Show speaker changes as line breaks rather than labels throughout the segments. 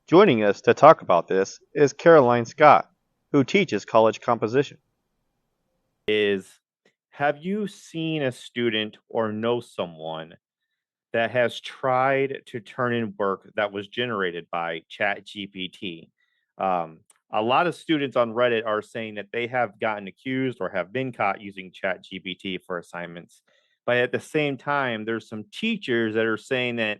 Joining us to talk about this is Caroline Scott, who teaches college composition.
Is have you seen a student or know someone that has tried to turn in work that was generated by ChatGPT? Um, a lot of students on Reddit are saying that they have gotten accused or have been caught using ChatGPT for assignments. But at the same time, there's some teachers that are saying that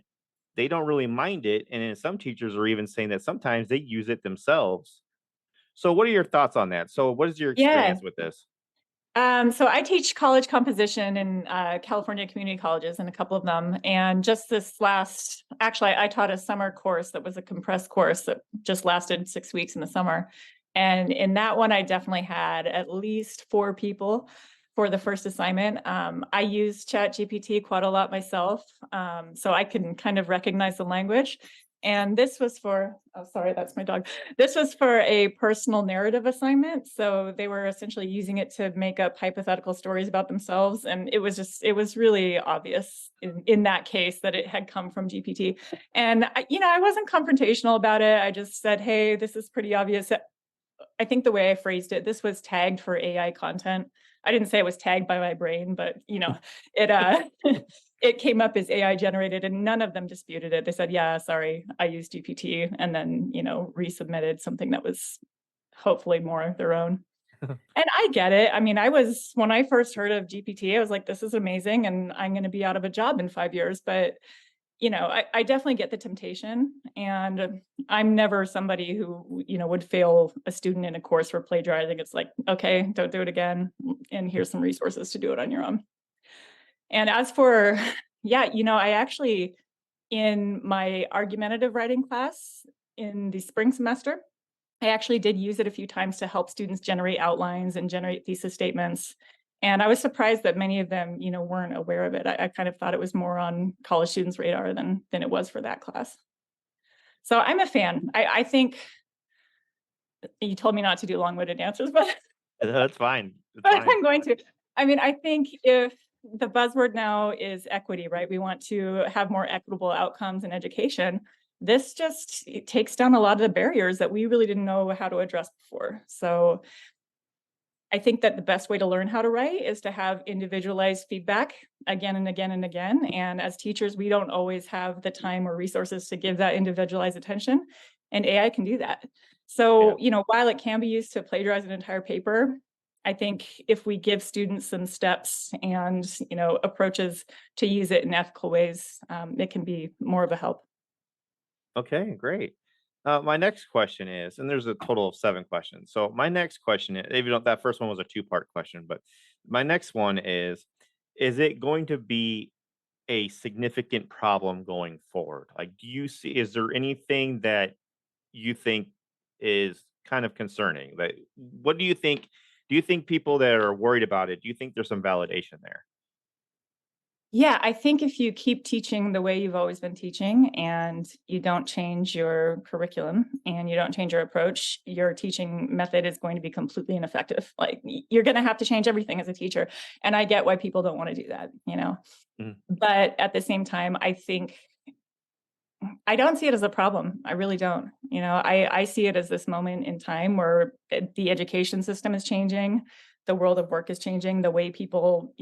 they don't really mind it. And then some teachers are even saying that sometimes they use it themselves. So, what are your thoughts on that? So, what is your
Yeah.
experience with this?
So I teach college composition in California community colleges and a couple of them. And just actually, I taught a summer course that was a compressed course that just lasted 6 weeks in the summer. And in that one, I definitely had at least 4 people for the first assignment. I use ChatGPT quite a lot myself, so I can kind of recognize the language. And this was for, oh, sorry, that's my dog. This was for a personal narrative assignment. So they were essentially using it to make up hypothetical stories about themselves. And it was really obvious in that case that it had come from GPT. And I wasn't confrontational about it. I just said, hey, this is pretty obvious. I think the way I phrased it, this was tagged for AI content. I didn't say it was tagged by my brain, but it it came up as AI generated and none of them disputed it. They said, yeah, sorry, I used GPT, and then, resubmitted something that was hopefully more their own. And I get it. I mean, when I first heard of GPT, I was like, this is amazing and I'm going to be out of a job in 5 years. But I definitely get the temptation, and I'm never somebody who, would fail a student in a course for plagiarizing. It's like, okay, don't do it again, and here's some resources to do it on your own. And as for, yeah, I actually, in my argumentative writing class in the spring semester, I actually did use it a few times to help students generate outlines and generate thesis statements. And I was surprised that many of them, weren't aware of it. I kind of thought it was more on college students' radar than it was for that class. So I'm a fan. I think you told me not to do long-winded answers, but
That's fine. It's
but
fine.
I'm going to. I mean, I think if the buzzword now is equity, right? We want to have more equitable outcomes in education. This just it takes down a lot of the barriers that we really didn't know how to address before. So I think that the best way to learn how to write is to have individualized feedback again and again and again. And as teachers, we don't always have the time or resources to give that individualized attention, and AI can do that.
Yeah.
So, while it can be used to plagiarize an entire paper, I think if we give students some steps and, approaches to use it in ethical ways, it can be more of a help.
Okay, great. My next question is, and there's a total of 7 questions. So my next question is, even though that first one was a two-part question, but my next one is it going to be a significant problem going forward? Like, is there anything that you think is kind of concerning? Like, what do you think? Do you think people that are worried about it, do you think there's some validation there?
Yeah, I think if you keep teaching the way you've always been teaching and you don't change your curriculum and you don't change your approach, your teaching method is going to be completely ineffective. Like you're going to have to change everything as a teacher. And I get why people don't want to do that.
Mhm.
But at the same time, I don't see it as a problem. I really don't. I see it as this moment in time where the education system is changing, the world of work is changing, the way people,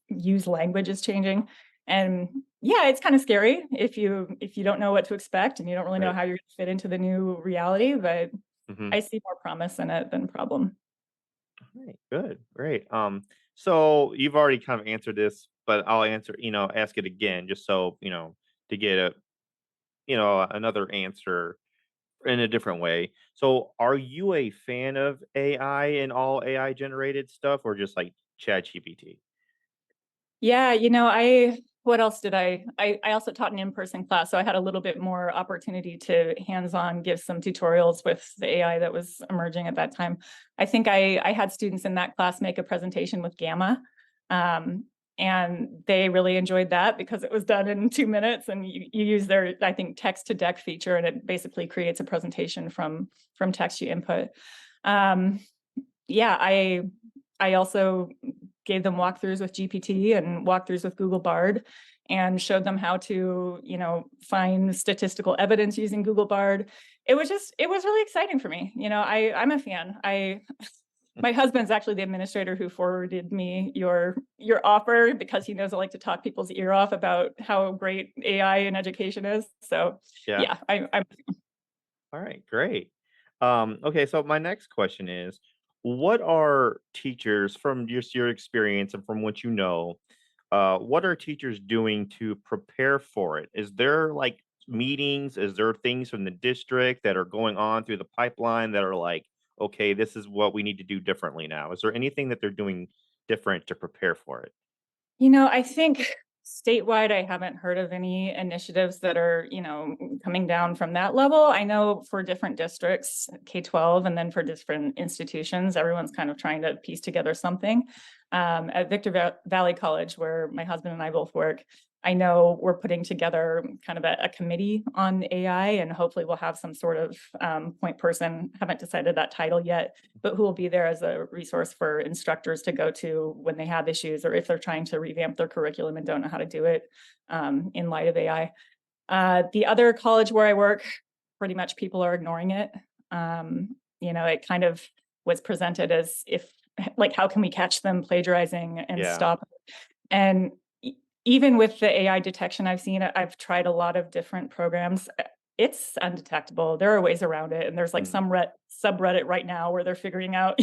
use language is changing. And yeah, it's kind of scary if you don't know what to expect and you don't really know
Right.
how you're going to fit into the new reality, but
Mhm.
I see more promise in it than problem.
Right, good, great. So you've already kind of answered this, but I'll ask it again, just so to get another answer in a different way. So, are you a fan of AI and all AI generated stuff, or just like ChatGPT?
Yeah, I what else did I also taught an in-person class, so I had a little bit more opportunity to hands-on give some tutorials with the AI that was emerging at that time. I think I had students in that class make a presentation with Gamma. Um, and they really enjoyed that because it was done in 2 minutes and you use their, I think, text to deck feature, and it basically creates a presentation from text you input. Um, yeah, I also gave them walkthroughs with GPT and walkthroughs with Google Bard. and showed them how to, find statistical evidence using Google Bard. It was really exciting for me. I'm a fan. My husband's actually the administrator who forwarded me your offer because he knows I like to talk people's ear off about how great AI in education is. So
Yeah.
yeah, I'm
All right, great. Okay, so my next question is, what are teachers from just your experience and from what you know, what are teachers doing to prepare for it? Is there like meetings? Is there things from the district that are going on through the pipeline that are like, okay, this is what we need to do differently now? Is there anything that they're doing different to prepare for it?
I think statewide, I haven't heard of any initiatives that are, coming down from that level. I know for different districts, K-12, and then for different institutions, everyone's kind of trying to piece together something. At Valley College, where my husband and I both work, I know we're putting together kind of a committee on AI, and hopefully we'll have some sort of point person. Haven't decided that title yet, but who will be there as a resource for instructors to go to when they have issues or if they're trying to revamp their curriculum and don't know how to do it in light of AI. The other college where I work, pretty much people are ignoring it. It kind of was presented as if, like, how can we catch them plagiarizing and
Yeah.
stop it? And even with the AI detection I've seen, I've tried a lot of different programs. It's undetectable. There are ways around it. And there's like
Mm.
some subreddit right now where they're figuring out,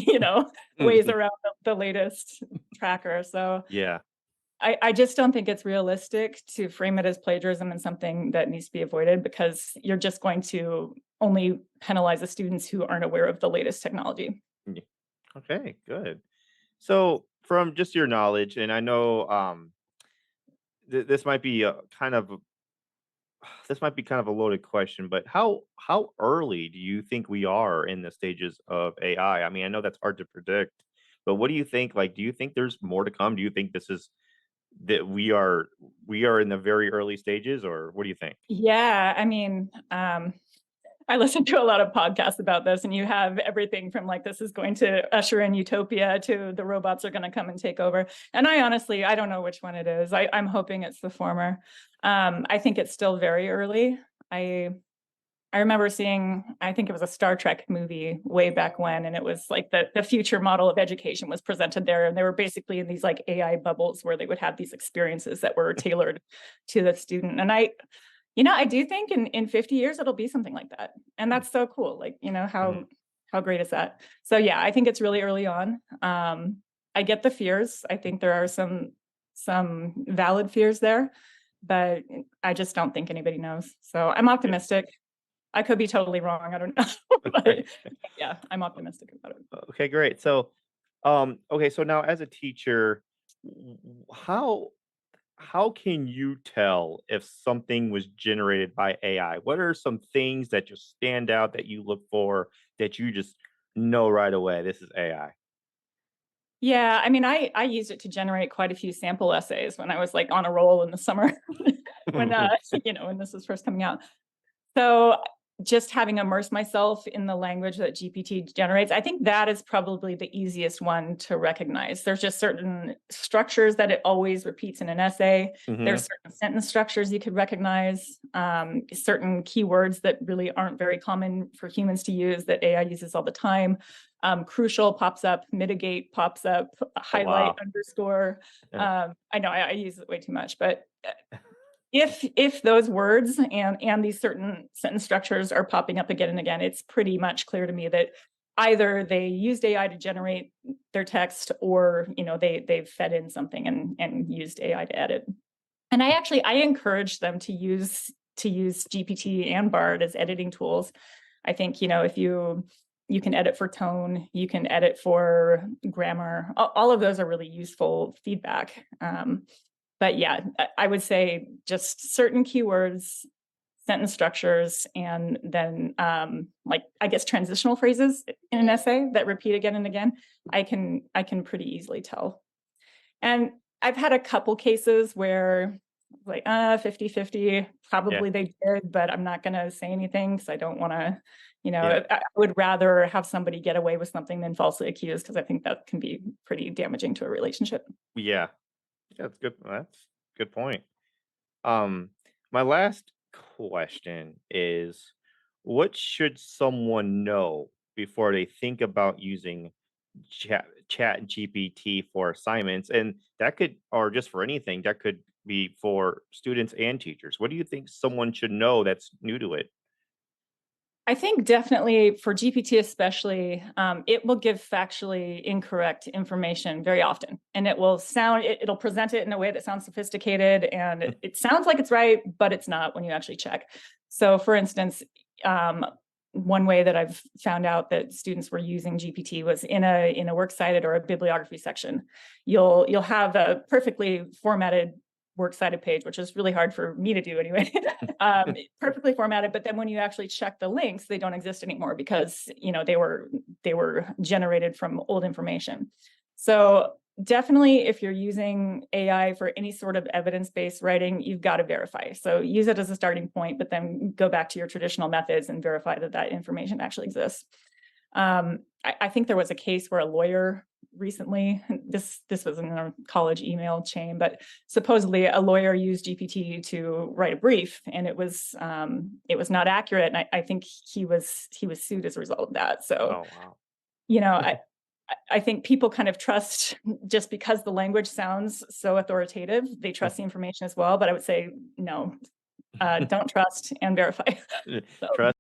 ways around the latest tracker. So
Yeah.
I just don't think it's realistic to frame it as plagiarism and something that needs to be avoided, because you're just going to only penalize the students who aren't aware of the latest technology.
Okay, good. So, from just your knowledge, and I know this might be this might be kind of a loaded question, but how early do you think we are in the stages of AI? I mean, I know that's hard to predict, but what do you think? Like, do you think there's more to come? Do you think this is that we are in the very early stages, or what do you think?
Yeah, I mean, I listen to a lot of podcasts about this, and you have everything from like this is going to usher in utopia to the robots are going to come and take over. And I don't know which one it is. I'm hoping it's the former. I think it's still very early. I remember seeing, I think it was a Star Trek movie way back when, and it was like the future model of education was presented there. And they were basically in these like AI bubbles where they would have these experiences that were tailored to the student. And I do think in 50 years, it'll be something like that. And that's so cool. Like,
Mhm.
how great is that? So yeah, I think it's really early on. I get the fears. I think there are some valid fears there, but I just don't think anybody knows. So I'm
Yeah.
optimistic. I could be totally wrong. I don't know. But yeah, I'm optimistic about it.
Okay, great. So, okay, so now as a teacher, how can you tell if something was generated by AI? What are some things that just stand out that you look for that you just know right away this is AI?
Yeah, I mean, I used it to generate quite a few sample essays when I was like on a roll in the summer when when this was first coming out. So just having immersed myself in the language that GPT generates, I think that is probably the easiest one to recognize. There's just certain structures that it always repeats in an essay.
Hmm.
There's certain sentence structures you could recognize, certain keywords that really aren't very common for humans to use that AI uses all the time. Crucial pops up, mitigate pops up,
Oh,
highlight,
wow.
underscore.
Yeah.
I know I use it way too much, but if those words and these certain sentence structures are popping up again and again, it's pretty much clear to me that either they used AI to generate their text, or they've fed in something and used AI to edit. And I encourage them to use GPT and Bard as editing tools. I think if you can edit for tone, you can edit for grammar. All of those are really useful feedback. But yeah, I would say just certain keywords, sentence structures, and then like I guess transitional phrases in an essay that repeat again and again. I can pretty easily tell. And I've had a couple cases where like 50-50,
Yeah.
probably they did, but I'm not going to say anything because I don't want to,
Yeah.
I would rather have somebody get away with something than falsely accused, because I think that can be pretty damaging to a relationship.
Yeah. That's good. That's a good point. Um, my last question is, what should someone know before they think about using chat GPT for assignments? And that could, or just for anything, that could be for students and teachers. What do you think someone should know that's new to it?
I think definitely for GPT especially, it will give factually incorrect information very often, and it'll present it in a way that sounds sophisticated, and it sounds like it's right, but it's not when you actually check. So, for instance, one way that I've found out that students were using GPT was in a works cited or a bibliography section. You'll have a perfectly formatted works cited page, which is really hard for me to do anyway. Perfectly formatted, but then when you actually check the links, they don't exist anymore because they were generated from old information. So definitely, if you're using AI for any sort of evidence-based writing, you've got to verify. So use it as a starting point, but then go back to your traditional methods and verify that that information actually exists. I think there was a case where a lawyer recently, this was in a college email chain, but supposedly a lawyer used GPT to write a brief, and it was not accurate, and I think he was sued as a result of that. So,
Oh, wow.
you know, I think people kind of trust just because the language sounds so authoritative, they trust the information as well. But I would say no, don't trust and verify. So.
Trust